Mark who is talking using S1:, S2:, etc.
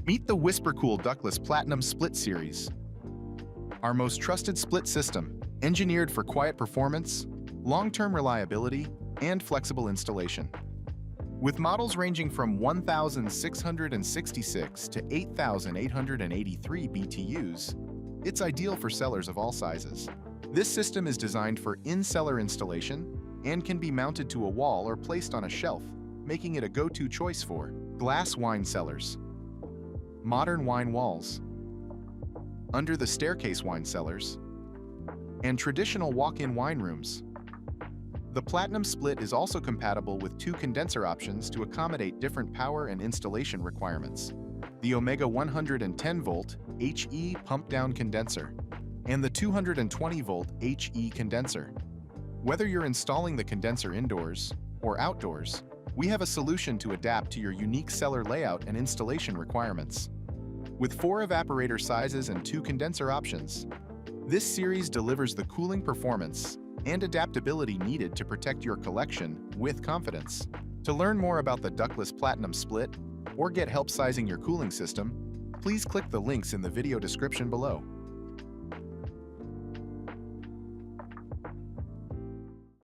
S1: Meet the WhisperKOOL Ductless Platinum Split Series, our most trusted split system, engineered for quiet performance, long-term reliability, and flexible installation. With models ranging from 1,666 to 8,883 BTUs, it's ideal for cellars of all sizes. This system is designed for in-cellar installation and can be mounted to a wall or placed on a shelf, making it a go-to choice for glass wine cellars, modern wine walls, under the staircase wine cellars, and traditional walk-in wine rooms. The Platinum Split is also compatible with two condenser options to accommodate different power and installation requirements: the Omega 110-volt HE pump-down condenser and the 220-volt HE condenser. Whether you're installing the condenser indoors or outdoors, we have a solution to adapt to your unique cellar layout and installation requirements. With 4 evaporator sizes and 2 condenser options, this series delivers the cooling performance and adaptability needed to protect your collection with confidence. To learn more about the Ductless Platinum Split or get help sizing your cooling system, please click the links in the video description below.